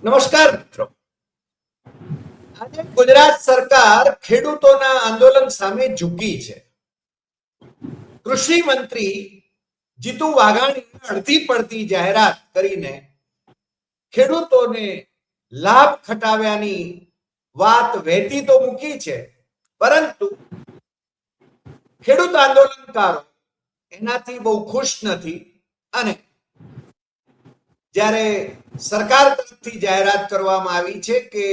નમસ્કાર મિત્રો. આજે ગુજરાત સરકાર ખેડૂતોના આંદોલન સામે ઝૂકી છે. કૃષિ મંત્રી જીતુ વાઘાણી અડધી પડતી જાહેરાત કરીને ખેડૂતોને લાભ ખટાવ્યાની વાત વહેતી તો મૂકી છે, પરંતુ ખેડૂત આંદોલનકારો એનાથી બહુ ખુશ નથી. અને જ્યારે સરકાર તરફથી જાહેરાત કરવામાં આવી છે કે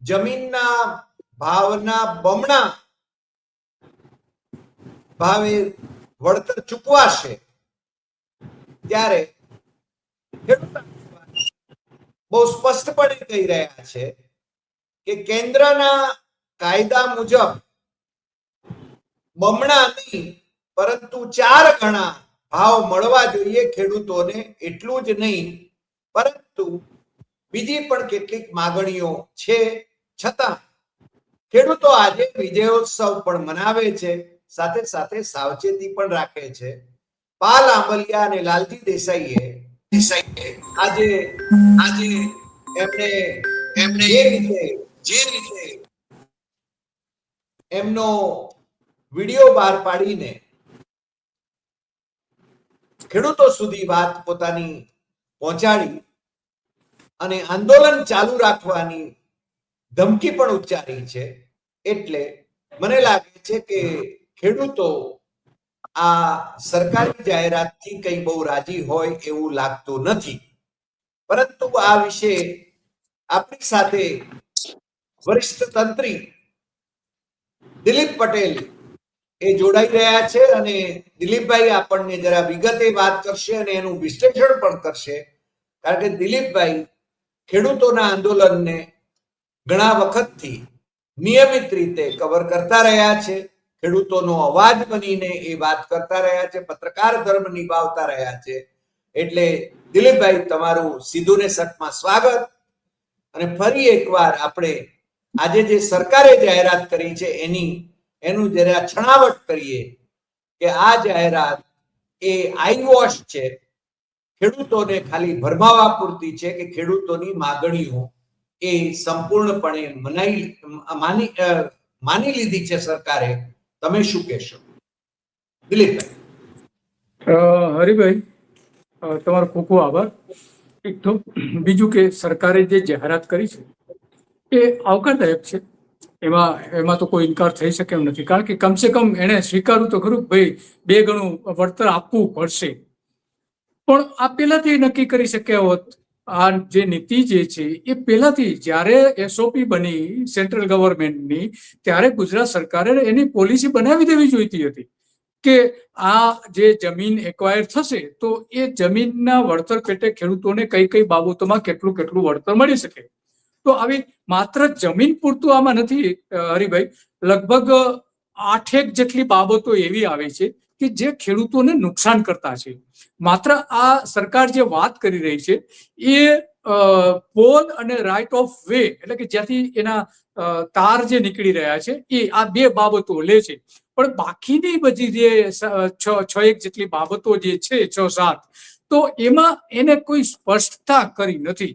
જમીનના ભાવના બમણા ભાવે વળતર ચૂકવાશે, ત્યારે ખેડૂત બહુ સ્પષ્ટપણે કહી રહ્યા છે કે કેન્દ્રના કાયદા મુજબ બમણા નહીં પરંતુ 4 ગણા ભાવ મળવા જોઈએ ખેડૂતોને. એટલું જ નહીં પરંતુ બીજી પણ કેટલીક માંગણીઓ છે. છતાં ખેડૂતો આજે વિજયોત્સવ પણ મનાવે છે, સાથે સાથે સાવચેતી પણ રાખે છે. પાલ આંબલિયા અને લાલજી દેસાઈએ આજે એમને જે રીતે એમનો વિડીયો બહાર પાડીને ખેડૂતો સુધી વાત પોતાની પહોંચાડી અને આંદોલન ચાલુ રાખવાની ધમકી પણ ઉચ્ચારી છે. એટલે મને લાગે છે કે ખેડૂતો આ સરકારી જાહેરાતથી કંઈ બહુ રાજી હોય એવું લાગતું નથી. પરંતુ આ વિશે આપણી સાથે વરિષ્ઠ તંત્રી દિલીપ પટેલ એ જોડાઈ રહ્યા છે અને દિલીપભાઈ આપણને જરા વિગતે વાત કરશે અને એનું વિશ્લેષણ પણ કરશે. કારણ કે દિલીપભાઈ ખેડૂતોના આંદોલનને ઘણા વખતથી નિયમિત રીતે કવર કરતા રહ્યા છે, ખેડૂતોનો અવાજ બનીને એ વાત કરતા રહ્યા છે, પત્રકાર ધર્મ નિભાવતા રહ્યા છે. એટલે દિલીપભાઈ, તમારું સીધું ને સટમાં સ્વાગત. અને ફરી એકવાર આપણે આજે જે સરકારે જાહેરાત કરી છે એનું જરા છણાવટ કરીએ કે આ જાહેરાત એ આઈ વોશ છે, ખેડૂતોને ખાલી ભરમાવા પૂરતી છે કે ખેડૂતોની માગણીઓ એ સંપૂર્ણપણે માની લીધી છે સરકારે. તમે શું કહેશો દિલીપભાઈ? હરિભાઈ, તમારો ખૂબ ખૂબ આભાર. એક તો બીજું કે સરકારે જે જાહેરાત કરી છે એ આવકારદાયક છે, એમાં તો કોઈ ઇનકાર થઈ શકે એમ નથી. કારણ કે કમસે કમ એને સ્વીકારવું તો ખરું ભાઈ 2 ગણું વળતર આપવું પડશે. પણ આ પહેલાથી નક્કી કરી શક્યા હોત. આ જે નીતિ જે છે એ પહેલાથી જ્યારે એસઓપી બની સેન્ટ્રલ ગવર્મેન્ટની, ત્યારે ગુજરાત સરકારે એની પોલિસી બનાવી દેવી જોઈતી હતી કે આ જે જમીન એક્વાયર થશે તો એ જમીનના વળતર પેટે ખેડૂતોને કઈ કઈ બાબતોમાં કેટલું વળતર મળી શકે. તો આવી માત્ર જમીન પૂરતું આમાં નથી હરિભાઈ, લગભગ 8 જેટલી બાબતો એવી આવે છે કે જે ખેડૂતોને નુકસાન કરતા છે. માત્ર આ સરકાર જે વાત કરી રહી છે એ પોલ અને રાઇટ ઓફ વે, એટલે કે જ્યાંથી એના તાર જે નીકળી રહ્યા છે એ આ 2 બાબતો લે છે. પણ બાકીની બધી જે 6 જેટલી બાબતો જે છે, 6-7, તો એમાં એને કોઈ સ્પષ્ટતા કરી નથી.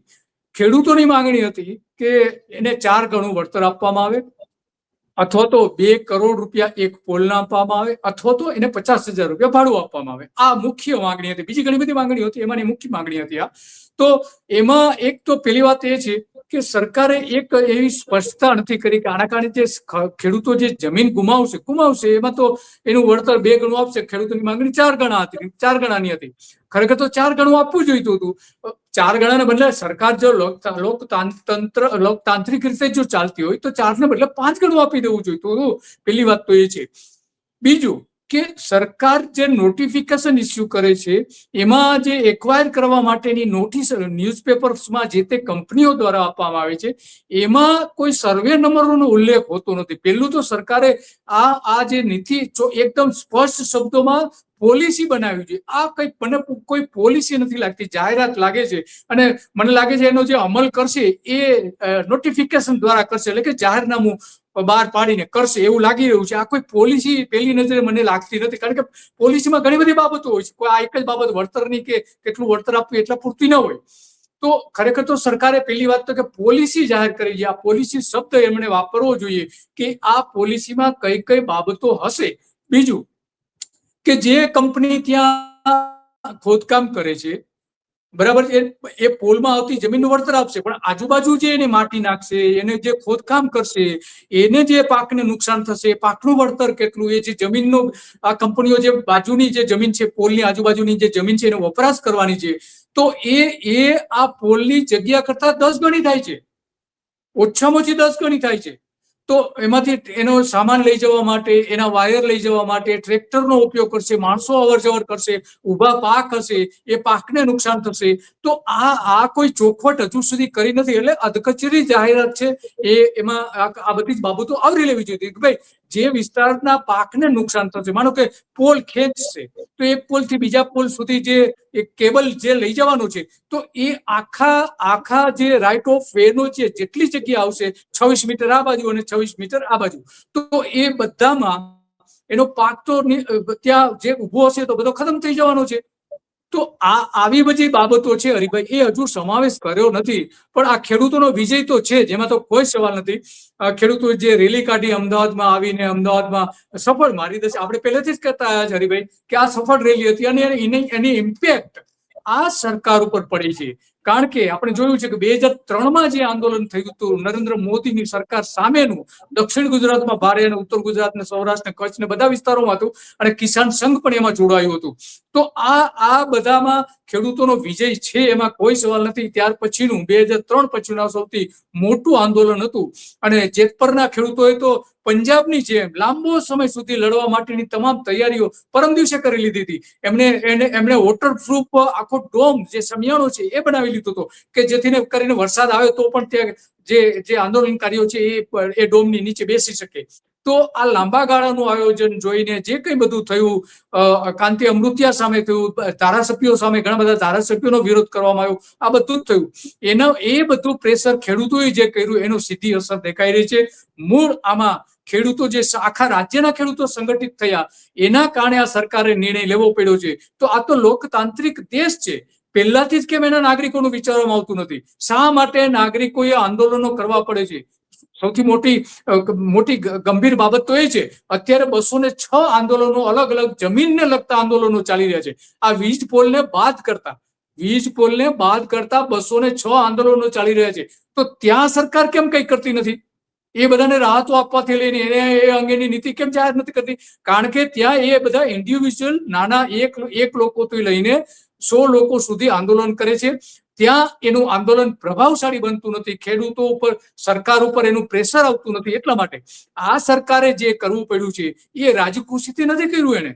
ખેડૂતોની માંગણી હતી કે એને 4 ગણું વળતર આપવામાં આવે, અથવા તો 2 કરોડ રૂપિયા એક પોલના આપવામાં આવે, અથવા તો એને 50,000 રૂપિયા ભાડું આપવામાં આવે. આ મુખ્ય માંગણી હતી. બીજી ઘણી બધી માંગણીઓ હતી, એમાંની મુખ્ય માંગણી હતી આ. તો એમાં એક તો પેલી વાત એ છે કે સરકારે એક એવી સ્પષ્ટતા નથી કરી કે આના કારણે જે ખેડૂતો જે જમીન ગુમાવશે એમાં તો એનું વળતર 2 ગણું આપશે. ખેડૂતોની માંગણી 4 ગણાની હતી. ખરેખર તો 4 ગણું આપવું જોઈતું હતું. 4 ગણાને બદલે સરકાર જો લોકતાંત્રિક રીતે જો ચાલતી હોય તો 4 ને બદલે 5 ગણું આપી દેવું જોઈતું હતું. પેલી વાત તો એ છે. બીજું કે સરકાર જે નોટિફિકેશન ઇસ્યુ કરે છે એમાં જે એક્વાયર કરવા માટેની નોટિસ ન્યૂઝપેપર્સમાં જે તે કંપનીઓ દ્વારા આપવામાં આવે છે એમાં કોઈ સર્વે નંબરોનો ઉલ્લેખ હોતો નથી. પહેલું તો સરકારે આ જે નીતિ એકદમ સ્પષ્ટ શબ્દોમાં પોલિસી બનાવી છે. આ મને કોઈ પોલિસી નથી લાગતી, જાહેરાત લાગે છે. અને મને લાગે છે એનો જે અમલ કરશે એ નોટિફિકેશન દ્વારા કરશે, એટલે કે જાહેરનામું બહાર પાડીને કરશે એવું લાગી રહ્યું છે. આ કોઈ પોલિસી પહેલી નજરે મને લાગતી નથી. કારણ કે પોલિસીમાં ઘણી બધી બાબતો હોય છે. કોઈ આ એક જ બાબત વળતરની કે કેટલું વળતર આપવું એટલા પૂરતી ન હોય. તો ખરેખર તો સરકારે પહેલી વાત તો કે પોલિસી જાહેર કરી છે. આ પોલિસી શબ્દ એમણે વાપરવો જોઈએ કે આ પોલિસીમાં કઈ કઈ બાબતો હશે. બીજું કે જે કંપની ત્યાં ખોદકામ કરે છે, બરાબર, એ પોલમાં આવતી જમીનનું વળતર આપશે, પણ આજુબાજુ જે એને માટી નાખશે, એને જે ખોદકામ કરશે, એને જે પાકને નુકસાન થશે, પાકનું વળતર કેટલું, એ જે જમીનનો આ કંપનીઓ જે બાજુની જે જમીન છે, પોલની આજુબાજુની જે જમીન છે, એનો વપરાશ કરવાની છે, તો એ આ પોલની જગ્યા કરતા 10 ગણી થાય છે, ઓછામાં ઓછી 10 ગણી થાય છે. તો એમાંથી એનો સામાન લઈ જવા માટે, એના વાયર લઈ જવા માટે ટ્રેક્ટરનો ઉપયોગ કરશે, માણસો અવર જવર કરશે, ઊભા પાક હશે, એ પાકને નુકસાન થશે. તો આ કોઈ ચોખવટ હજુ સુધી કરી નથી, એટલે અધકચરી જાહેરાત છે. એમાં આ બધી જ બાબતો આવરી લેવી જોઈએ કે ભાઈ જે વિસ્તારના પાકને નુકસાન થશે, માનો કે પોલ ખેંચશે, તો એક પોલ થી બીજા પોલ સુધી જે કેબલ જે લઈ જવાનું છે, તો એ આખા જે રાઇટ ઓફ વે નો જેટલી જગ્યા આવશે, 26 મીટર આ બાજુ અને 26 મીટર આ બાજુ, તો એ બધામાં એનો પાક તો ત્યાં જે ઉભો હશે તો બધો ખતમ થઈ જવાનો છે. તો આવી બધી બાબતો છે હરિભાઈ, એ હજુ સમાવેશ કર્યો નથી. પણ આ ખેડૂતોનો વિજય તો છે, જેમાં તો કોઈ સવાલ નથી. ખેડૂતો જે રેલી કાઢી અમદાવાદમાં આવીને, અમદાવાદમાં સફળ, મારી દશે આપણે પહેલેથી જ કહેતા આવ્યા છે હરિભાઈ કે આ સફળ રેલી હતી, અને એની ઇમ્પેક્ટ આ સરકાર ઉપર પડી છે. કારણ કે આપણે જોયું છે કે 2003માં જે આંદોલન થયું હતું નરેન્દ્ર મોદીની સરકાર સામેનું, દક્ષિણ ગુજરાતમાં ભારે અને ઉત્તર ગુજરાત ને સૌરાષ્ટ્ર ને કચ્છ ને બધા વિસ્તારોમાં હતું, અને કિસાન સંઘ પણ એમાં જોડાયું હતું. તો આ બધામાં ખેડૂતોનો વિજય છે, એમાં કોઈ સવાલ નથી. ત્યાર પછીનું 2003 પછીનું સૌથી મોટું આંદોલન હતું, અને જેતપરના ખેડૂતોએ તો પંજાબની જેમ લાંબો સમય સુધી લડવા માટેની તમામ તૈયારીઓ પરમ દિવસે કરી લીધી હતી. એમણે વોટરપ્રૂફ આખો ડોમ જે સમિયાણો છે એ બનાવી લીધો હતો, કે જેથી કરીને વરસાદ આવે તો પણ ત્યાં જે આંદોલનકારીઓ છે એ ડોમની નીચે બેસી શકે. તો આ લાંબા ગાળાનું આયોજન જોઈને જે કંઈ બધું થયું, કાંતિ અમૃતિયા સામે થયું, ધારાસભ્યો સામે ઘણા બધા ધારાસભ્યોનો વિરોધ કરવામાં આવ્યો, આ બધું જ થયું. એ બધું પ્રેશર ખેડૂતોએ જે કર્યું એનો સીધી અસર દેખાઈ રહી છે. મૂળ આમાં ખેડૂતો જે આખા રાજ્યના ખેડૂતો સંગઠિત થયા, એના કારણે આ સરકારે નિર્ણય લેવો પડ્યો છે. તો આ તો લોકતાંત્રિક દેશ છે, પહેલાથી જ કેમ એના નાગરિકોનું વિચારવામાં આવતું નથી? શા માટે નાગરિકોએ આંદોલનો કરવા પડે છે? સૌથી મોટી ગંભીર બાબત તો એ છે, અત્યારે 206 આંદોલનો, અલગ અલગ જમીનને લગતા આંદોલનો ચાલી રહ્યા છે. આ વીજ પોલને બાદ કરતા 206 આંદોલનો ચાલી રહ્યા છે. તો ત્યાં સરકાર કેમ કઈ કરતી નથી? એ બધાને રાહતો આપવાથી લઈને એ અંગેની નીતિ કેમ જાહેર નથી કરતી? કારણ કે ત્યાં એ બધા ઇન્ડિવિજ્યુઅલ નાના એક લોકોથી લઈને 100 લોકો સુધી આંદોલન કરે છે. ત્યાં એનું આંદોલન પ્રભાવશાળી બનતું નથી, ખેડૂતો ઉપર, સરકાર ઉપર એનું પ્રેશર આવતું નથી. એટલા માટે આ સરકારે જે કરવું પડ્યું છે એ રાજખુશીથી નથી કર્યું. એને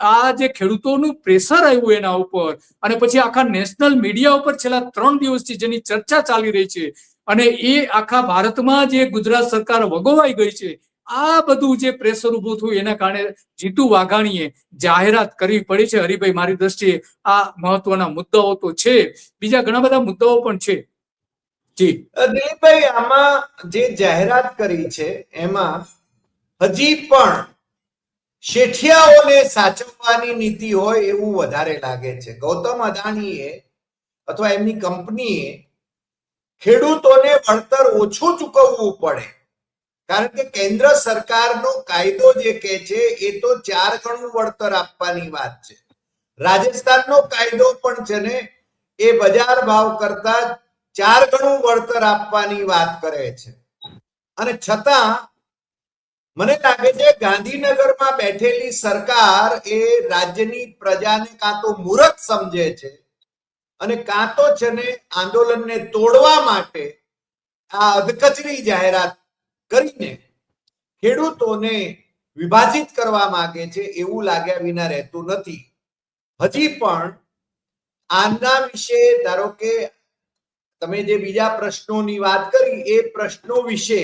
આ જે ખેડૂતોનું પ્રેશર આવ્યું એના ઉપર, અને પછી આખા નેશનલ મીડિયા ઉપર છેલ્લા 3 દિવસથી જેની ચર્ચા ચાલી રહી છે, અને એ આખા ભારતમાં જે ગુજરાત સરકાર વગોવાઈ ગઈ છે, આ બધું જે પ્રેશર ઉભું થયું એના કારણે જીતુ વાઘાણીએ જાહેરાત કરવી પડી છે. હરિભાઈ, મારી દ્રષ્ટિએ આ મહત્વના મુદ્દાઓ તો છે, બીજા ઘણા બધા મુદ્દાઓ પણ છે. જી દિલીપભાઈ, આમાં જે જાહેરાત કરી છે એમાં હજી પણ શેઠિયાઓને સાચવવાની નીતિ હોય એવું વધારે લાગે છે. ગૌતમ અદાણીએ અથવા એમની કંપનીએ ખેડૂતોને વળતર ઓછું ચૂકવવું પડે, કારણ કે કેન્દ્ર સરકારનો કાયદો જે કહે છે એ તો 4 ગણું વળતર આપવાની વાત છે. રાજસ્થાનનો કાયદો પણ છે ને એ બજાર ભાવ કરતા 4 ગણું વળતર આપવાની વાત કરે છે. અને છતાં મને લાગે છે ગાંધીનગરમાં બેઠેલી સરકાર એ રાજ્યની પ્રજાને કાં તો મૂર્ખ સમજે છે, અને કાં તો છે ને આંદોલનને તોડવા માટે આ અધકચરી જાહેરાત કરીને ખેડૂતોને વિભાજિત કરવા માંગે છે, એવું લાગ્યા વિના રહેતું નથી. હજી પણ આના વિશે, ધારો કે તમે જે બીજા પ્રશ્નોની વાત કરી, એ પ્રશ્નો વિશે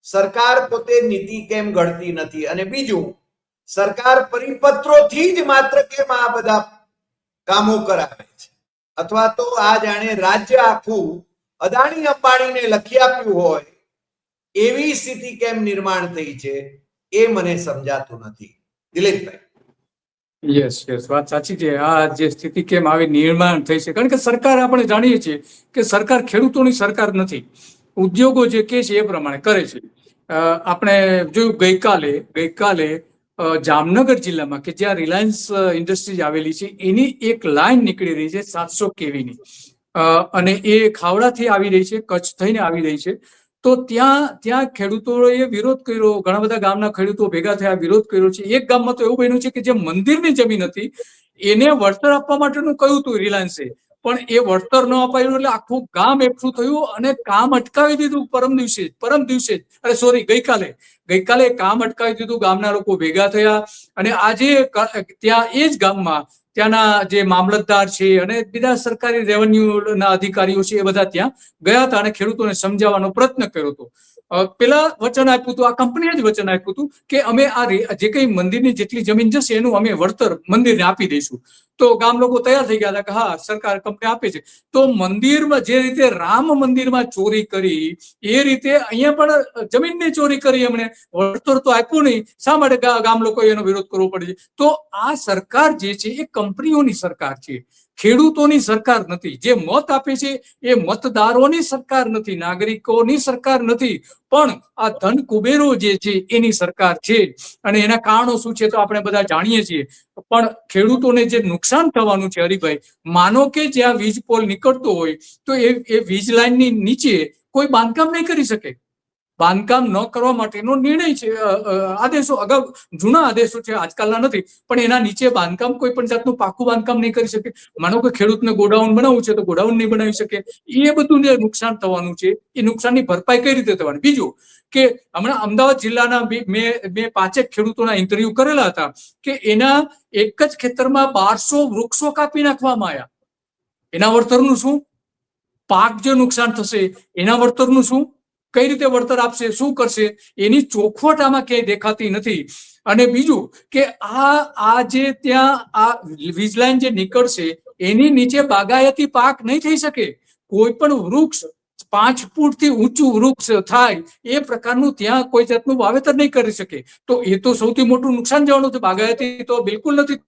સરકાર પોતે નીતિ કેમ ઘડતી નથી? અને બીજું, સરકાર પરિપત્રોથી જ માત્ર કેમ આ બધા કામો કરાવે છે? અથવા તો આ જાણે રાજ્ય આખું અદાણી અંબાણીને લખી આપ્યું હોય એવી સ્થિતિ કેમ નિર્માણ થઈ છે, એ મને સમજાતું નથી. દિલીપભાઈ. યસ યસ, વાત સાચી છે. આ જે સ્થિતિ કેમ આવી નિર્માણ થઈ છે, કારણ કે સરકાર, આપણે જાણીએ છીએ કે સરકાર ખેડૂતોની સરકાર નથી. ઉદ્યોગો જે કે છે એ પ્રમાણે કરે છે. આપણે જોયું ગઈકાલે જામનગર જિલ્લામાં કે જ્યાં રિલાયન્સ ઇન્ડસ્ટ્રીઝ આવેલી છે, એની એક લાઈન નીકળી રહી છે 700 kV ની, અને એ ખાવડાથી આવી રહી છે, કચ્છ થઈને આવી રહી છે. તો ત્યાં ખેડૂતોએ વિરોધ કર્યો, ઘણા બધા ગામના ખેડૂતો ભેગા થયા, વિરોધ કર્યો છે. એક ગામમાં તો એવું બન્યું છે કે જે મંદિરની જમીન હતી એને વળતર આપવા માટેનું કહ્યું હતું રિલાયન્સે, પણ એ વળતર ન અપાયું એટલે આખું ગામ એકઠું થયું અને કામ અટકાવી દીધું. ગઈકાલે કામ અટકાવી દીધું, ગામના લોકો ભેગા થયા અને આજે ત્યાં એ જ ગામમાં ત્યાંના જે મામલતદાર છે અને બીજા સરકારી રેવન્યુ ના અધિકારીઓ છે એ બધા ત્યાં ગયા હતા અને ખેડૂતોને સમજાવવાનો પ્રયત્ન કર્યો હતો. પેલા વચન આપ્યું હતું, આ કંપનીએ જ વચન આપ્યું હતું કે અમે આ જે કઈ મંદિરની જેટલી જમીન જશે એનું અમે વળતર મંદિરને આપી દઈશું. તો ગામ લોકો તૈયાર થઈ ગયા હતા કે હા, સરકાર કંપની આપે છે. તો મંદિરમાં જે રીતે રામ મંદિરમાં ચોરી કરી એ રીતે અહીંયા પણ જમીનની ચોરી કરી, એમણે વળતર તો આપ્યું નહીં. શા માટે ગામ લોકોએ એનો વિરોધ કરવો પડે છે? તો આ સરકાર જે છે એ કંપનીઓની સરકાર છે, ખેડૂતોની સરકાર નથી. જે મત આપે છે એ મતદારોની સરકાર નથી, નાગરિકોની સરકાર નથી, પણ આ ધન કુબેરો જે છે એની સરકાર છે. અને એના કારણો શું છે તો આપણે બધા જાણીએ છીએ. પણ ખેડૂતોને જે નુકસાન થવાનું છે, હરિભાઈ, માનો કે જ્યાં વીજ પોલ નીકળતો હોય તો એ વીજ લાઈનની નીચે કોઈ બાંધકામ નહીં કરી શકે. બાંધકામ ન કરવા માટેનો નિર્ણય છે, આદેશો અગાઉ જૂના આદેશો છે, આજકાલના નથી, પણ એના નીચે બાંધકામ કોઈ પણ જાતનું પાકું બાંધકામ નહીં કરી શકે. માનો કે ખેડૂતને ગોડાઉન બનાવવું છે તો ગોડાઉન નહીં બનાવી શકે. એ બધું જે નુકસાન થવાનું છે એ નુકસાનની ભરપાઈ કઈ રીતે થવાની? બીજું કે હમણાં અમદાવાદ જિલ્લાના મેં 5 ખેડૂતોના ઇન્ટરવ્યુ કરેલા હતા કે એના એક જ ખેતરમાં 1200 વૃક્ષો કાપી નાખવામાં આવ્યા. એના વળતરનું શું? પાક જે નુકસાન થશે એના વળતરનું શું? કઈ રીતે વળતર આપશે, શું કરશે? એની ચોખવટ આમાં ક્યાંય દેખાતી નથી. અને બીજું કે આ જે ત્યાં આ વીજ લાઈન જે નીકળશે એની નીચે બાગાયતી પાક નહીં થઈ શકે. કોઈ પણ વૃક્ષ 5 ફૂટથી ઊંચું વૃક્ષ થાય એ પ્રકારનું ત્યાં કોઈ જાતનું વાવેતર નહીં કરી શકે. તો એ તો સૌથી મોટું નુકસાન જવાનું છે. બાગાયતી તો બિલકુલ નથી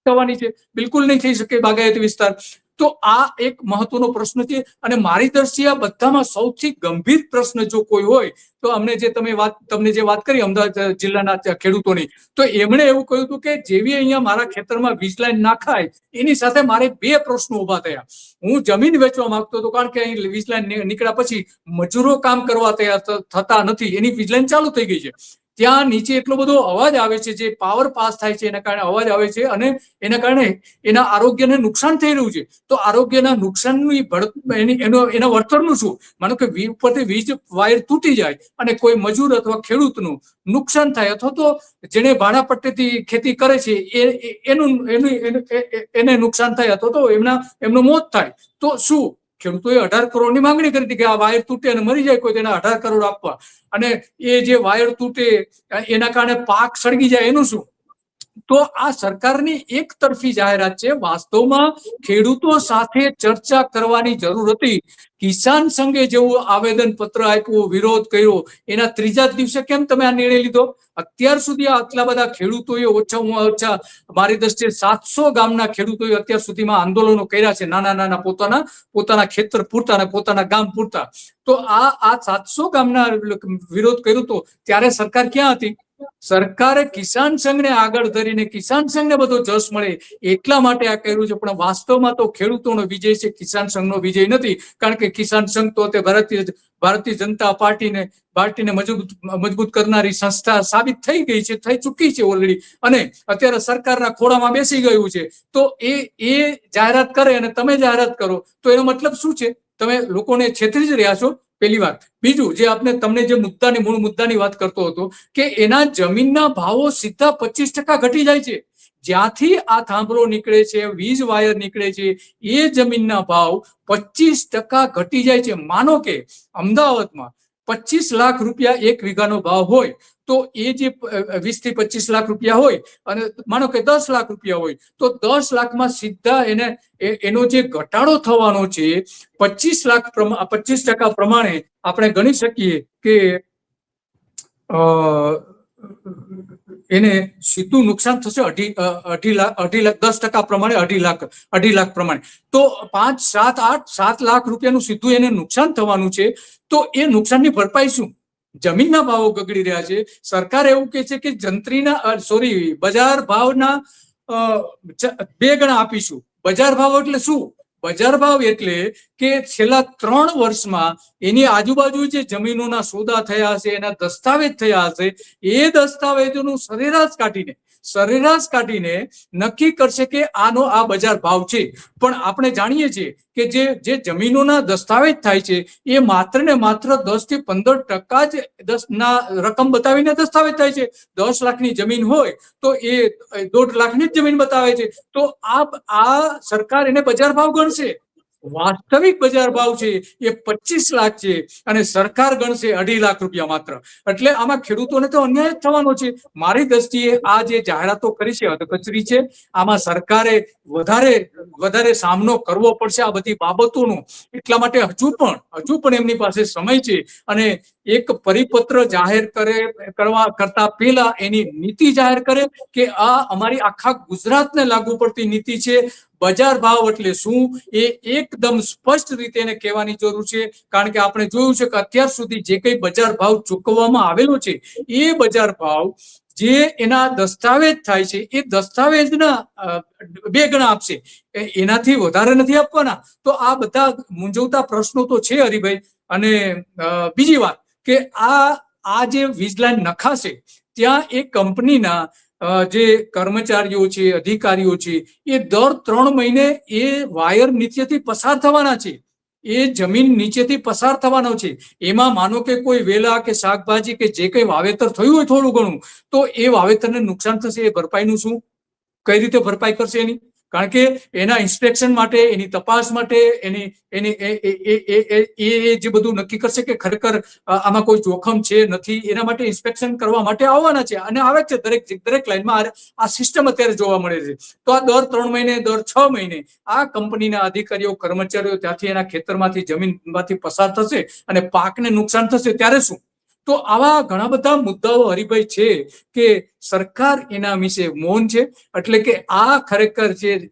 થવાની છે, બિલકુલ નહીં થઈ શકે બાગાયતી વિસ્તાર. તો આ એક મહત્વનો પ્રશ્ન છે. અને મારી દ્રષ્ટિએ આ બધામાં સૌથી ગંભીર પ્રશ્ન જો કોઈ હોય તો તમને જે વાત કરી અમદાવાદ જિલ્લાના ખેડૂતોની, તો એમણે એવું કહ્યું હતું કે જેવી અહીંયા મારા ખેતરમાં વીજ લાઈન નાખાય એની સાથે મારે 2 પ્રશ્નો ઉભા થયા. હું જમીન વેચવા માંગતો હતો, કારણ કે અહીં વીજ લાઈન નીકળ્યા પછી મજૂરો કામ કરવા તૈયાર થતા નથી, એની વીજ લાઈન ચાલુ થઈ ગઈ છે. ત્યાં નીચે એટલો બધો અવાજ આવે છે, જે પાવર પાસ થાય છે એના કારણે અવાજ આવે છે અને એના કારણે એના આરોગ્યને નુકસાન થઈ રહ્યું છે. તો આરોગ્યના નુકસાનની એના વળતરનું શું? માનો કે ઉપરથી વીજ વાયર તૂટી જાય અને કોઈ મજૂર અથવા ખેડૂતનું નુકસાન થાય, અથવા તો જેને ભાડાપટ્ટીથી ખેતી કરે છે એને નુકસાન થાય, અથવા તો એમનું મોત થાય, તો શું? ખેડૂતોએ 18 કરોડની માંગણી કરી હતી કે આ વાયર તૂટે અને મરી જાય કોઈ, તેને 18 કરોડ આપવા. અને એ જે વાયર તૂટે એના કારણે પાક સળગી જાય, એનું શું? તો આ સરકારની એક તરફી જાહેરાત છે. વાસ્તવમાં ખેડૂતો સાથે ચર્ચા કરવાની જરૂર હતી. કિસાન સંઘે જેવું આવેદન પત્ર આપ્યું, વિરોધ કર્યો, એના 3જા દિવસે કેમ તમે આ નિર્ણય લીધો? અત્યાર સુધી આટલા બધા ખેડૂતોએ ઓછામાં ઓછા મારી દ્રષ્ટિએ 700 ગામના ખેડૂતોએ અત્યાર સુધીમાં આંદોલનો કર્યા છે, નાના પોતાના ખેતર પૂરતા અને પોતાના ગામ પૂરતા. તો આ 700 ગામના વિરોધ કર્યો હતો ત્યારે સરકાર ક્યાં હતી? સરકારે કિસાન સંઘને આગળ ધરીને કિસાન સંઘને બધો જશ મળે એટલા માટે આ કર્યું છે. પણ વાસ્તવમાં તો ખેડૂતોનો વિજય છે, કિસાન સંઘનો વિજય નથી. કારણ કે કિસાન સંઘ તો તે ભારતીય જનતા પાર્ટીને મજબૂત કરનારી સંસ્થા સાબિત થઈ ગઈ છે, થઈ ચૂકી છે ઓલરેડી, અને અત્યારે સરકારના ખોળામાં બેસી ગયું છે. તો એ જાહેરાત કરે અને તમે જાહેરાત કરો તો એનો મતલબ શું છે? તમે લોકોને છેતરી જ રહ્યા છો, પહેલી વાત. બીજું, જે તમને જે મૂળ મુદ્દાની વાત કરતો હતો કે એના જમીનના ભાવો સીધા 25% ઘટી જાય છે. જ્યાંથી આ થાંભલો નીકળે છે, વીજ વાયર નીકળે છે, એ જમીનના ભાવ 25% ઘટી જાય છે. માનો કે અમદાવાદમાં 25 લાખ રૂપિયા 1 વીઘાનો ભાવ હોય, તો એ જે 20 થી 25 લાખ રૂપિયા હોય અને માનો કે 10 લાખ રૂપિયા હોય, તો 10 લાખમાં સીધા એનો જે ઘટાડો થવાનો છે 25% પ્રમાણે આપણે ગણી શકીએ કે એને સીધું નુકસાન થશે અઢી લાખ 10% પ્રમાણે 2.5 લાખ પ્રમાણે. તો 5, 7, 8, 7 લાખ રૂપિયાનું સીધું એને નુકસાન થવાનું છે. તો એ નુકસાનની ભરપાઈ શું? જમીનના ભાવો ગગડી રહ્યા છે. સરકાર એવું કહે છે કે બજાર ભાવના 2 ગણા આપીશું. બજાર ભાવ એટલે શું? બજાર ભાવ એટલે કે છેલ્લા 3 વર્ષમાં એની આજુબાજુ જે જમીનોના સોદા થયા હશે, એના દસ્તાવેજ થયા હશે, એ દસ્તાવેજોનું સરેરાશ કાઢીને નક્કી કરશે કે આનો આ બજાર ભાવ છે. પણ આપણે જાણીએ છીએ કે જે જમીનોના દસ્તાવેજ થાય છે એ માત્ર ને માત્ર 10 થી 15% જ ના રકમ બતાવીને દસ્તાવેજ થાય છે. 10 લાખની જમીન હોય તો એ 1.5 લાખની જ જમીન બતાવે છે. તો આ સરકાર એને બજાર ભાવ ગણશે. વાસ્તવિક બજાર ભાવ છે એ 25 લાખ છે અને સરકાર ગણશે 2.5 લાખ રૂપિયા માત્ર. એટલે આમાં ખેડૂતોને તો અન્યાય જ થવાનો છે. મારી દ્રષ્ટિએ આ જે જાહેરાતો કરી છે અધકચરી છે. આમાં સરકારે વધારે સામનો કરવો પડશે આ બધી બાબતોનો. એટલા માટે હજુ પણ એમની પાસે સમય છે અને એક પરિપત્ર જાહેર કરતા પહેલા એની નીતિ જાહેર કરે કે આ અમારી આખા ગુજરાતને લાગુ પડતી નીતિ છે. બજાર ભાવ એટલે શું એ એકદમ સ્પષ્ટ રીતે એને કહેવાની જરૂર છે. કારણ કે આપણે જોયું છે કે અત્યાર સુધી જે કઈ બજાર ભાવ ચૂકવવામાં આવેલો છે એ બજાર ભાવ જે એના દસ્તાવેજ થાય છે એ દસ્તાવેજના 2 ગણા આપશે, એનાથી વધારે નથી આપવાના. તો આ બધા મૂંઝવતા પ્રશ્નો તો છે હરિભાઈ. અને બીજી વાત કે આ જે વીજ લાઈન નખાશે ત્યાં એ કંપનીના જે કર્મચારીઓ છે, અધિકારીઓ છે, એ દર 3 મહિને એ વાયર નીચેથી પસાર થવાના છે. એ જમીન નીચેથી પસાર થવાનો છે. એમાં માનો કે કોઈ વેલા કે શાકભાજી કે જે કંઈ વાવેતર થયું હોય થોડું ઘણું, તો એ વાવેતરને નુકસાન થશે. એ ભરપાઈનું શું? કઈ રીતે ભરપાઈ કરશે એની? કારણ કે એના ઇન્સ્પેક્શન માટે, એની તપાસ માટે, જે બધું નક્કી કરશે કે ખરેખર આમાં કોઈ જોખમ છે નથી, એના માટે ઇન્સ્પેક્શન કરવા માટે આવવાના છે અને આવે છે. દરેક લાઈનમાં આ સિસ્ટમ અત્યારે જોવા મળે છે. તો આ દર 3 મહિને, દર 6 મહિને આ કંપનીના અધિકારીઓ, કર્મચારીઓ ત્યાંથી એના ખેતરમાંથી, જમીનમાંથી પસાર થશે અને પાકને નુકસાન થશે. ત્યારે શું? તો આવા ઘણા બધા મુદ્દાઓ હરિભાઈ છે કે સરકાર એના વિશે મૌન છે. એટલે કે આ ખરેખર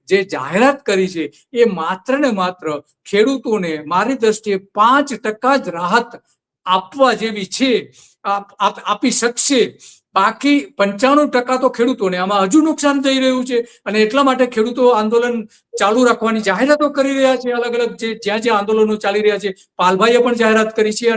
જે જાહેરાત કરી છે એ માત્ર ને માત્ર ખેડૂતોને મારી દ્રષ્ટિએ 5% જ રાહત આપવા જેવી છે, આપી શકશે. બાકી 95% તો ખેડૂતોને આમાં હજુ નુકસાન થઈ રહ્યું છે. અને એટલા માટે ખેડૂતો આંદોલન ચાલુ રાખવાની જાહેરાતો કરી રહ્યા છે. અલગ અલગ જ્યાં આંદોલનો ચાલી રહ્યા છે, પાલભાઈએ પણ જાહેરાત કરી છે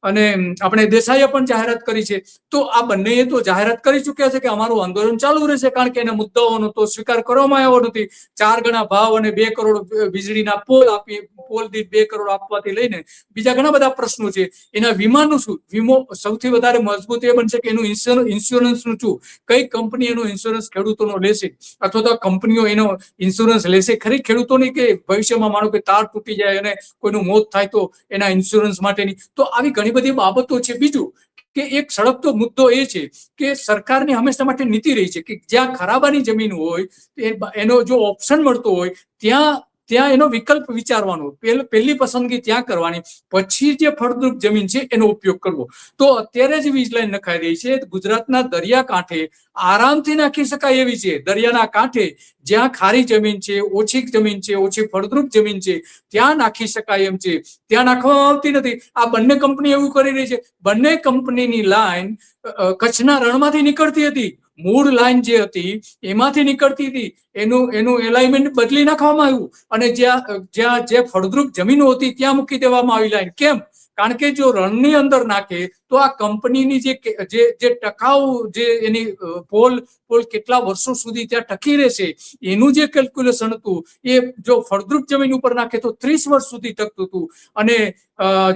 અને આપણે દેસાઈએ પણ જાહેરાત કરી છે. તો આ બંનેએ તો જાહેરાત કરી ચૂક્યા છે કે અમારું આંદોલન ચાલુ રહેશે. કારણ કે એના મુદ્દાઓનો તો સ્વીકાર કરવામાં આવ્યો નથી. 4 ગણા ભાવ અને 2 કરોડ વીજળીના પોલ દીઠ 2 કરોડ આપવાથી લઈને બીજા ઘણા બધા પ્રશ્નો છે. એના વીમાનું શું? વીમો સૌથી વધારે મજબૂત એ બનશે કે એનું ઇન્સ્યોરન્સનું શું? કઈ કંપની એનો ઇન્સ્યોરન્સ ખેડૂતોનો લેશે? અથવા તો કંપનીઓ એનો ઇન્સ્યોરન્સ લેશે ખરી ખેડૂતોની? કે ભવિષ્યમાં માનો કે તાર તૂટી જાય અને કોઈનું મોત થાય તો એના ઇન્સ્યોરન્સ માટેની? તો આવી ઘણી બધી બાબતો છે. બીજું કે એક સળગતો મુદ્દો એ છે કે સરકારની હંમેશા માટે નીતિ રહી છે કે જ્યાં ખરાબાની જમીન હોય એનો જો ઓપ્શન મળતો હોય ત્યાં એનો વિકલ્પ વિચારવાનો. પહેલી પસંદગી ત્યાં કરવાની, પછી જે ફળદ્રુપ જમીન છે એનો ઉપયોગ કરવો. તો અત્યારે જ વીજ લાઈન નખાઈ રહી છે ગુજરાતના દરિયાકાંઠે, આરામથી નાખી શકાય એવી છે. દરિયાના કાંઠે જ્યાં ખારી જમીન છે, ઓછી જમીન છે, ઓછી ફળદ્રુપ જમીન છે, ત્યાં નાખી શકાય એમ છે. ત્યાં નાખવામાં આવતી નથી. આ બંને કંપની એવું કરી રહી છે. બંને કંપનીની લાઈન કચ્છના રણમાંથી નીકળતી હતી. મૂળ લાઈન જે હતી એમાંથી નીકળતી હતી. એનું એલાઇનમેન્ટ બદલી નાખવામાં આવ્યું અને જ્યાં જે ફળદ્રુપ જમીનો હતી ત્યાં મૂકી દેવામાં આવી લાઈન. કેમ? કારણ કે જો રણની અંદર નાખે તો આ કંપનીની જે ટકાઉ જે એની પોલ કેટલા વર્ષો સુધી ત્યાં ટકી રહેશે એનું જે કેલ્ક્યુલેશન હતું એ જો ફળદ્રુપ જમીન ઉપર નાખે તો 30 વર્ષ સુધી ટકતું હતું અને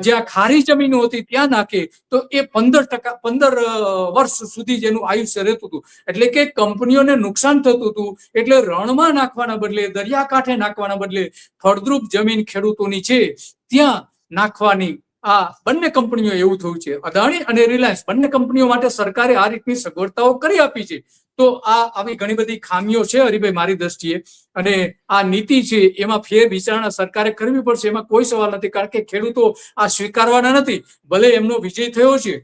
જ્યાં ખારી જમીનો હતી ત્યાં નાખે તો એ 15 વર્ષ સુધી જેનું આયુષ્ય રહેતું હતું. એટલે કે કંપનીઓને નુકસાન થતું હતું. એટલે રણમાં નાખવાના બદલે, દરિયાકાંઠે નાખવાના બદલે ફળદ્રુપ જમીન ખેડૂતોની છે ત્યાં નાખવાની આ બંને કંપનીઓ એવું થયું છે. અદાણી અને રિલાયન્સ બંને કંપનીઓ માટે સરકારે આ રીતની સગવડતાઓ કરી આપી છે. તો આવી ઘણી બધી ખામીઓ છે હરિભાઈ મારી દ્રષ્ટિએ. અને આ નીતિ છે એમાં ફેર વિચારણા સરકારે કરવી પડશે, એમાં કોઈ સવાલ નથી. કારણ કે ખેડૂતો આ સ્વીકારવાના નથી. ભલે એમનો વિજય થયો છે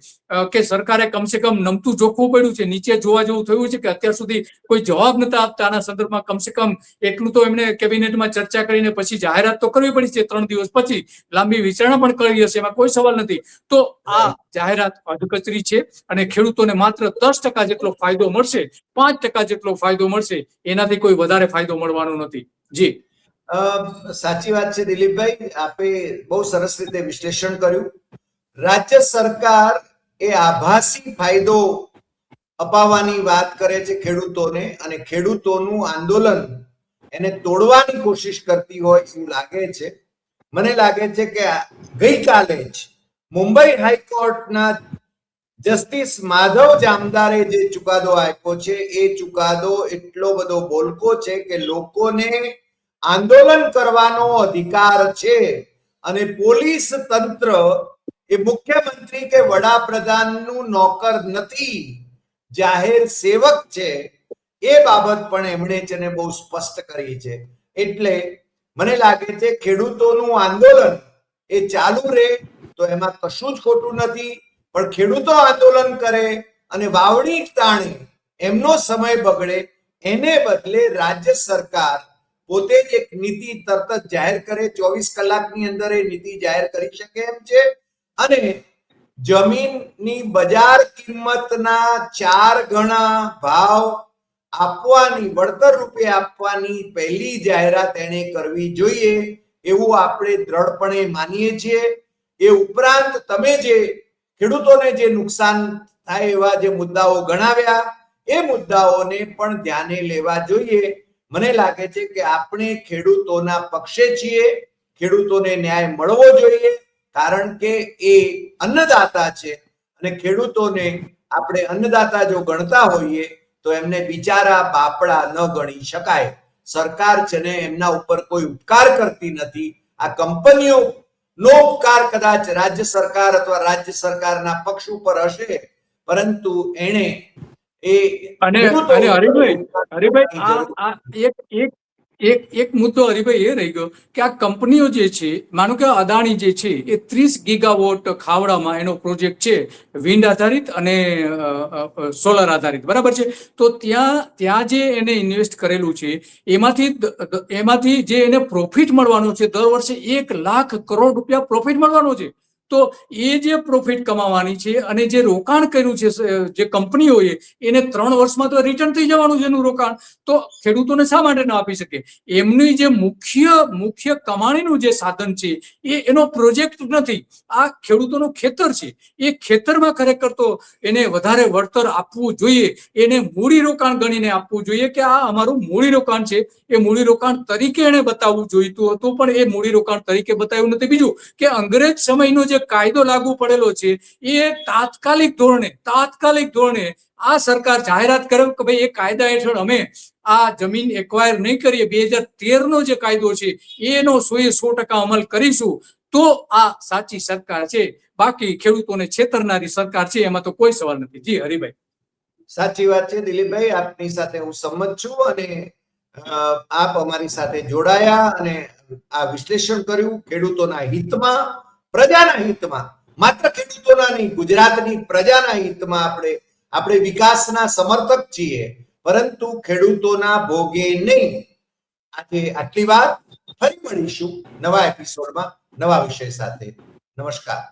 કે સરકારે કમસે કમ નમતું જોખવું પડ્યું છે, નીચે જોવા જેવું થયું છે કે અત્યાર સુધી કોઈ જવાબ નતા આપતા આના સંદર્ભમાં કમસે કમ એટલું તો એમને કેબિનેટમાં ચર્ચા કરીને પછી જાહેરાત તો કરવી પડી છે 3 દિવસ પછી, લાંબી વિચારણા પણ કરી હશે, એમાં કોઈ સવાલ નથી. તો આ જાહેરાત અધકચરી છે અને ખેડૂતોને માત્ર 10% જેટલો ફાયદો મળશે, 5% જેટલો ફાયદો મળશે, એનાથી કોઈ વધારે ફાયદો મળવાનો નથી. જી સાચી વાત છે દિલીપભાઈ, આપે બહુ સરસ રીતે વિશ્લેષણ કર્યું. રાજ્ય સરકાર એ આભાસી ફાયદો અપાવવાની વાત કરે છે ખેડૂતોને, અને ખેડૂતોનું આંદોલન એને તોડવાની કોશિશ કરતી હોય એવું લાગે છે. મને લાગે છે કે ગઈકાલે જ મુંબઈ હાઈકોર્ટના જસ્ટિસ માધવ જામદારે જે ચુકાદો આપ્યો છે એ ચુકાદો એટલો બધો બોલકો છે કે લોકોને આંદોલન કરવાનો અધિકાર છે અને પોલીસ તંત્ર એ મુખ્યમંત્રી કે વડાપ્રધાનનું નોકર નથી, જાહેર સેવક છે, એ બાબત પણ એમણે છે ને બહુ સ્પષ્ટ કરી છે. એટલે મને લાગે છે ખેડૂતોનું આંદોલન એ ચાલુ રહે તો એમાં કશું જ ખોટું નથી, પણ ખેડૂતો આંદોલન કરે અને વાવણી ટાણે એમનો સમય બગડે એને બદલે રાજ્ય સરકાર પોતે જ એક નીતિ તરત જ જાહેર કરે, 24 કલાકની અંદર એ નીતિ જાહેર કરી શકે એમ છે. અને જમીનની બજાર કિંમતના 4 ગણા ભાવ આપવાની, વળતર રૂપે આપવાની પહેલી જાહેરાત એને કરવી જોઈએ એવું આપણે દ્રઢપણે માનીએ છીએ. એ ઉપરાંત તમે જે ખેડૂતોને જે નુકસાન થાય એવા જે મુદ્દાઓ ગણાવ્યા એ મુદ્દાઓને પણ ધ્યાને લેવા જોઈએ. મને લાગે છે કે આપણે ખેડૂતોના પક્ષે છીએ, ખેડૂતોને ન્યાય મળવો જોઈએ, કારણ કે એ અન્નદાતા છે અને ખેડૂતોને આપણે અન્નદાતા જો ગણતા હોઈએ તો એમને બિચારા બાપડા ન ગણી શકાય. સરકાર છે ને એમના ઉપર કોઈ ઉપકાર કરતી નથી. આ કંપનીઓ નો ઉપકાર કદાચ રાજ્ય સરકાર અથવા રાજ્ય સરકારના પક્ષ ઉપર હશે, પરંતુ એને એ અને હરિભાઈ આ એક મુદ્દો હરિભાઈ એ રહી ગયો કે આ કંપનીઓ જે છે, માનો કે અદાણી જે છે એ 30 ગીગાવોટ ખાવડામાં એનો પ્રોજેક્ટ છે, વિન્ડ આધારિત અને સોલર આધારિત, બરાબર છે. તો ત્યાં જે એને ઇન્વેસ્ટ કરેલું છે એમાંથી જે એને પ્રોફિટ મળવાનો છે, દર વર્ષે 1 લાખ કરોડ રૂપિયા પ્રોફિટ મળવાનો છે. તો એ જે પ્રોફિટ કમાવાની છે અને જે રોકાણ કર્યું છે જે કંપનીઓએ, એને 3 વર્ષમાં તો રિટર્ન થઈ જવાનું છે એનું રોકાણ. તો ખેડૂતોને શા માટે ન આપી શકે? એમની જે મુખ્ય કમાણીનું જે સાધન છે એનો પ્રોજેક્ટ નથી, આ ખેડૂતોનું ખેતર છે. એ ખેતરમાં ખરેખર તો એને વધારે વળતર આપવું જોઈએ, એને મૂડી રોકાણ ગણીને આપવું જોઈએ કે આ અમારું મૂડી રોકાણ છે. એ મૂડી રોકાણ તરીકે એને બતાવવું જોઈતું હતું, પણ એ મૂડી રોકાણ તરીકે બતાવ્યું નથી. બીજું કે અંગ્રેજ સમયનો જે કાયદો લાગુ પડેલો છે એ તાત્કાલિક ધોરણે આ સરકાર જાહેરાત કરે કે ભાઈ એ કાયદા હેઠળ અમે આ જમીન એક્વાયર નહીં કરીએ, 2013 નો જે કાયદો છે એનો 100% અમલ કરીશું, તો આ સાચી સરકાર છે. બાકી ખેડૂતોને છેતરનારી સરકાર છે, એમાં તો કોઈ સવાલ નથી. જી હરિભાઈ. સાચી વાત છે દિલીપભાઈ, આપની સાથે હું સંમત છું અને આપ અમારી સાથે જોડાયા અને આ વિશ્લેષણ કર્યું ખેડૂતોના હિતમાં, પ્રજાના હિતમાં, માત્ર ખેડૂતોના નહીં, ગુજરાતની પ્રજાના હિતમાં. આપણે વિકાસના સમર્થક છીએ, પરંતુ ખેડૂતોના ભોગે નહીં. આજે આટલી વાત, ફરી મળીશું નવા એપિસોડમાં નવા વિષય સાથે. નમસ્કાર.